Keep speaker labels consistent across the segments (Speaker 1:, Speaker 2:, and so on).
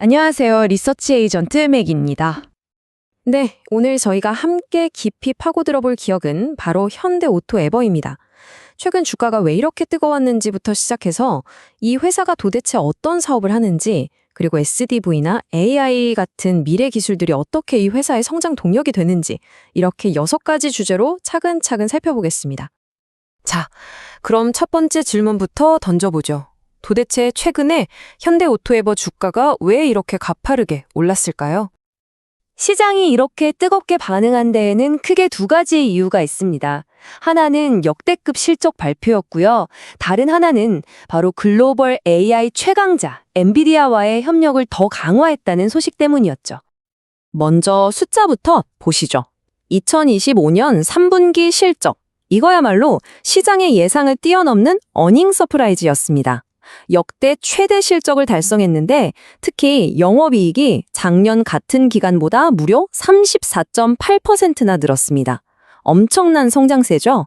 Speaker 1: 안녕하세요. 리서치 에이전트 맥입니다. 네, 오늘 저희가 함께 깊이 파고들어 볼 기억은 바로 현대오토에버입니다. 최근 주가가 왜 이렇게 뜨거웠는지부터 시작해서 이 회사가 도대체 어떤 사업을 하는지, 그리고 SDV나 AI 같은 미래 기술들이 어떻게 이 회사의 성장 동력이 되는지, 이렇게 6가지 주제로 차근차근 살펴보겠습니다. 자, 그럼 첫 번째 질문부터 던져보죠. 도대체 최근에 현대오토에버 주가가 왜 이렇게 가파르게 올랐을까요? 시장이 이렇게 뜨겁게 반응한 데에는 크게 2가지의 이유가 있습니다. 하나는 역대급 실적 발표였고요. 다른 하나는 바로 글로벌 AI 최강자 엔비디아와의 협력을 더 강화했다는 소식 때문이었죠. 먼저 숫자부터 보시죠. 2025년 3분기 실적. 이거야말로 시장의 예상을 뛰어넘는 어닝 서프라이즈였습니다. 역대 최대 실적을 달성했는데 특히 영업이익이 작년 같은 기간보다 무려 34.8%나 늘었습니다. 엄청난 성장세죠?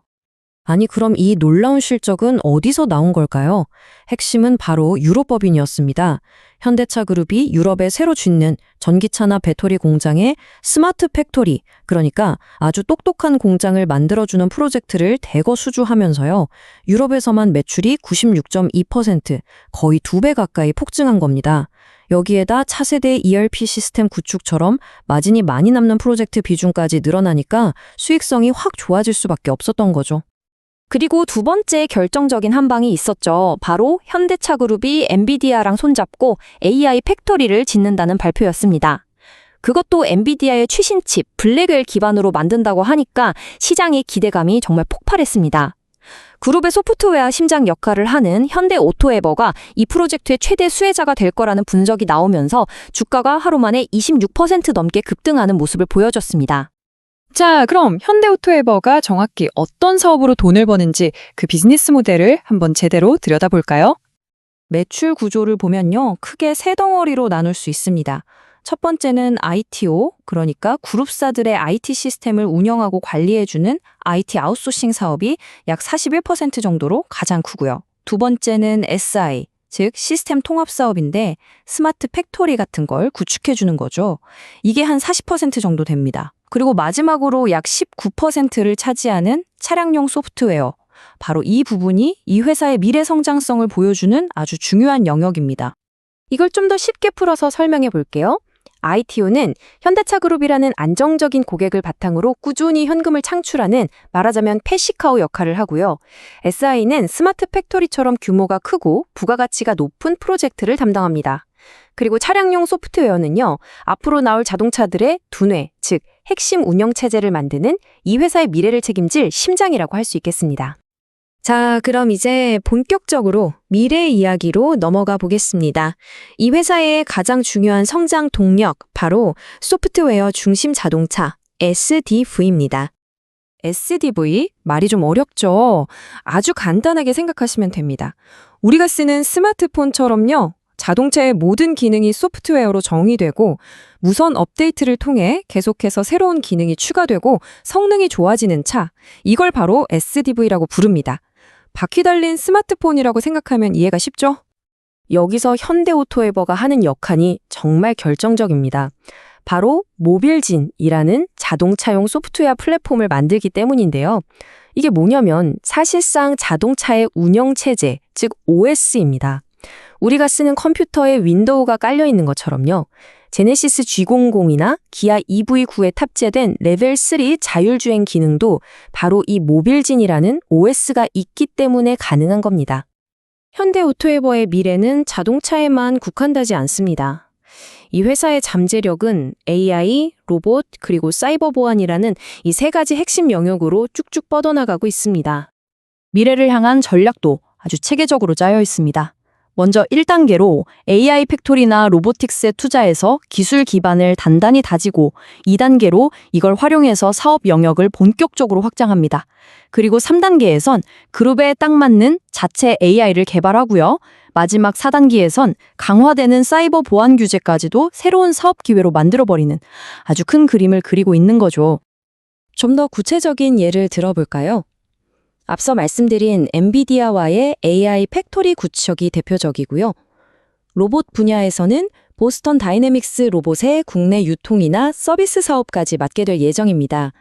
Speaker 1: 아니 그럼 이 놀라운 실적은 어디서 나온 걸까요? 핵심은 바로 유로법인이었습니다. 현대차 그룹이 유럽에 새로 짓는 전기차나 배터리 공장에 스마트 팩토리, 그러니까 아주 똑똑한 공장을 만들어주는 프로젝트를 대거 수주하면서요. 유럽에서만 매출이 96.2%, 거의 2배 가까이 폭증한 겁니다. 여기에다 차세대 ERP 시스템 구축처럼 마진이 많이 남는 프로젝트 비중까지 늘어나니까 수익성이 확 좋아질 수밖에 없었던 거죠. 그리고 두 번째 결정적인 한 방이 있었죠. 바로 현대차 그룹이 엔비디아랑 손잡고 AI 팩토리를 짓는다는 발표였습니다. 그것도 엔비디아의 최신 칩, 블랙을 기반으로 만든다고 하니까 시장의 기대감이 정말 폭발했습니다. 그룹의 소프트웨어 심장 역할을 하는 현대오토에버가 이 프로젝트의 최대 수혜자가 될 거라는 분석이 나오면서 주가가 하루 만에 26% 넘게 급등하는 모습을 보여줬습니다.
Speaker 2: 자, 그럼 현대오토에버가 정확히 어떤 사업으로 돈을 버는지 그 비즈니스 모델을 한번 제대로 들여다볼까요?
Speaker 1: 매출 구조를 보면요, 크게 세 덩어리로 나눌 수 있습니다. 첫 번째는 ITO, 그러니까 그룹사들의 IT 시스템을 운영하고 관리해주는 IT 아웃소싱 사업이 약 41% 정도로 가장 크고요. 두 번째는 SI, 즉 시스템 통합 사업인데 스마트 팩토리 같은 걸 구축해주는 거죠. 이게 한 40% 정도 됩니다. 그리고 마지막으로 약 19%를 차지하는 차량용 소프트웨어. 바로 이 부분이 이 회사의 미래 성장성을 보여주는 아주 중요한 영역입니다. 이걸 좀 더 쉽게 풀어서 설명해 볼게요. ITO는 현대차 그룹이라는 안정적인 고객을 바탕으로 꾸준히 현금을 창출하는 말하자면 캐시카우 역할을 하고요. SI는 스마트 팩토리처럼 규모가 크고 부가가치가 높은 프로젝트를 담당합니다. 그리고 차량용 소프트웨어는요, 앞으로 나올 자동차들의 두뇌, 즉 핵심 운영체제를 만드는 이 회사의 미래를 책임질 심장이라고 할 수 있겠습니다. 자, 그럼 이제 본격적으로 미래 이야기로 넘어가 보겠습니다. 이 회사의 가장 중요한 성장 동력, 바로 소프트웨어 중심 자동차, SDV입니다. SDV? 말이 좀 어렵죠? 아주 간단하게 생각하시면 됩니다. 우리가 쓰는 스마트폰처럼요, 자동차의 모든 기능이 소프트웨어로 정의되고 무선 업데이트를 통해 계속해서 새로운 기능이 추가되고 성능이 좋아지는 차, 이걸 바로 SDV라고 부릅니다. 바퀴 달린 스마트폰이라고 생각하면 이해가 쉽죠? 여기서 현대오토에버가 하는 역할이 정말 결정적입니다. 바로 모빌진이라는 자동차용 소프트웨어 플랫폼을 만들기 때문인데요. 이게 뭐냐면 사실상 자동차의 운영체제, 즉 OS입니다. 우리가 쓰는 컴퓨터에 윈도우가 깔려 있는 것처럼요. 제네시스 G00이나 기아 EV9에 탑재된 레벨 3 자율주행 기능도 바로 이 모빌진이라는 OS가 있기 때문에 가능한 겁니다. 현대오토에버의 미래는 자동차에만 국한되지 않습니다. 이 회사의 잠재력은 AI, 로봇, 그리고 사이버 보안이라는 이 3가지 핵심 영역으로 쭉쭉 뻗어나가고 있습니다. 미래를 향한 전략도 아주 체계적으로 짜여 있습니다. 먼저 1단계로 AI 팩토리나 로보틱스에 투자해서 기술 기반을 단단히 다지고 2단계로 이걸 활용해서 사업 영역을 본격적으로 확장합니다. 그리고 3단계에선 그룹에 딱 맞는 자체 AI를 개발하고요. 마지막 4단계에선 강화되는 사이버 보안 규제까지도 새로운 사업 기회로 만들어버리는 아주 큰 그림을 그리고 있는 거죠. 좀 더 구체적인 예를 들어볼까요? 앞서 말씀드린 엔비디아와의 AI 팩토리 구축이 대표적이고요. 로봇 분야에서는 보스턴 다이내믹스 로봇의 국내 유통이나 서비스 사업까지 맡게 될 예정입니다.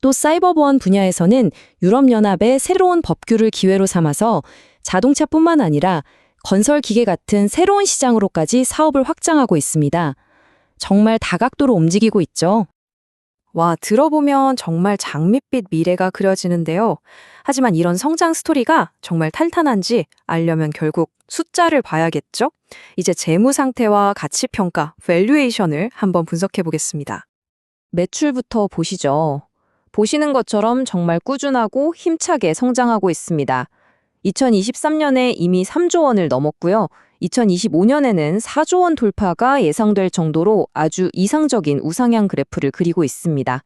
Speaker 1: 또 사이버 보안 분야에서는 유럽연합의 새로운 법규를 기회로 삼아서 자동차뿐만 아니라 건설 기계 같은 새로운 시장으로까지 사업을 확장하고 있습니다. 정말 다각도로 움직이고 있죠. 와, 들어보면 정말 장밋빛 미래가 그려지는데요. 하지만 이런 성장 스토리가 정말 탄탄한지 알려면 결국 숫자를 봐야겠죠? 이제 재무 상태와 가치 평가, 밸류에이션을 한번 분석해 보겠습니다. 매출부터 보시죠. 보시는 것처럼 정말 꾸준하고 힘차게 성장하고 있습니다. 2023년에 이미 3조 원을 넘었고요. 2025년에는 4조 원 돌파가 예상될 정도로 아주 이상적인 우상향 그래프를 그리고 있습니다.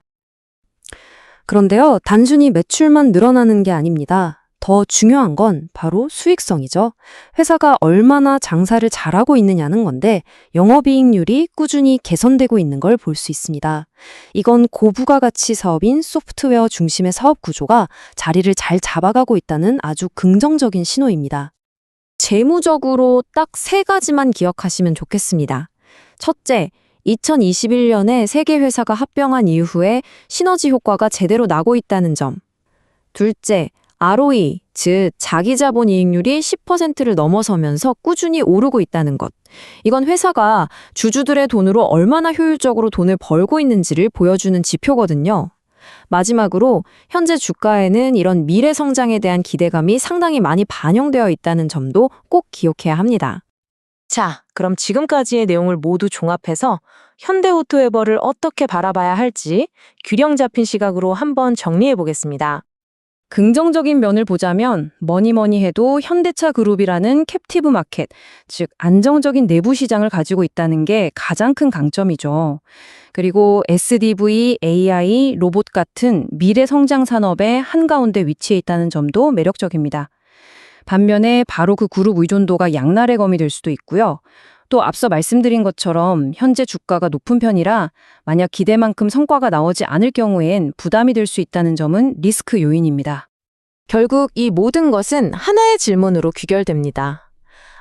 Speaker 1: 그런데요, 단순히 매출만 늘어나는 게 아닙니다. 더 중요한 건 바로 수익성이죠. 회사가 얼마나 장사를 잘하고 있느냐는 건데 영업이익률이 꾸준히 개선되고 있는 걸 볼 수 있습니다. 이건 고부가가치 사업인 소프트웨어 중심의 사업 구조가 자리를 잘 잡아가고 있다는 아주 긍정적인 신호입니다. 재무적으로 딱 3가지만 기억하시면 좋겠습니다. 첫째, 2021년에 3개 회사가 합병한 이후에 시너지 효과가 제대로 나고 있다는 점. 둘째, ROE, 즉 자기자본 이익률이 10%를 넘어서면서 꾸준히 오르고 있다는 것. 이건 회사가 주주들의 돈으로 얼마나 효율적으로 돈을 벌고 있는지를 보여주는 지표거든요. 마지막으로 현재 주가에는 이런 미래 성장에 대한 기대감이 상당히 많이 반영되어 있다는 점도 꼭 기억해야 합니다. 자, 그럼 지금까지의 내용을 모두 종합해서 현대오토에버를 어떻게 바라봐야 할지 균형 잡힌 시각으로 한번 정리해 보겠습니다. 긍정적인 면을 보자면 뭐니 해도 현대차 그룹이라는 캡티브 마켓, 즉 안정적인 내부 시장을 가지고 있다는 게 가장 큰 강점이죠. 그리고 SDV, AI, 로봇 같은 미래 성장 산업의 한가운데 위치해 있다는 점도 매력적입니다. 반면에 바로 그 그룹 의존도가 양날의 검이 될 수도 있고요. 또 앞서 말씀드린 것처럼 현재 주가가 높은 편이라 만약 기대만큼 성과가 나오지 않을 경우엔 부담이 될 수 있다는 점은 리스크 요인입니다. 결국 이 모든 것은 하나의 질문으로 귀결됩니다.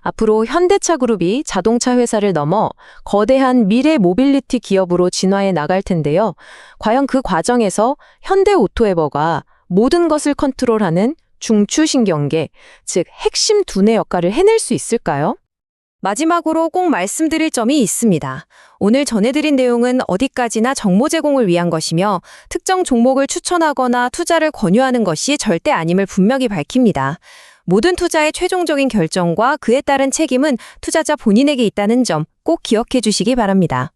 Speaker 1: 앞으로 현대차 그룹이 자동차 회사를 넘어 거대한 미래 모빌리티 기업으로 진화해 나갈 텐데요. 과연 그 과정에서 현대오토에버가 모든 것을 컨트롤하는 중추신경계, 즉 핵심 두뇌 역할을 해낼 수 있을까요? 마지막으로 꼭 말씀드릴 점이 있습니다. 오늘 전해드린 내용은 어디까지나 정보 제공을 위한 것이며 특정 종목을 추천하거나 투자를 권유하는 것이 절대 아님을 분명히 밝힙니다. 모든 투자의 최종적인 결정과 그에 따른 책임은 투자자 본인에게 있다는 점 꼭 기억해 주시기 바랍니다.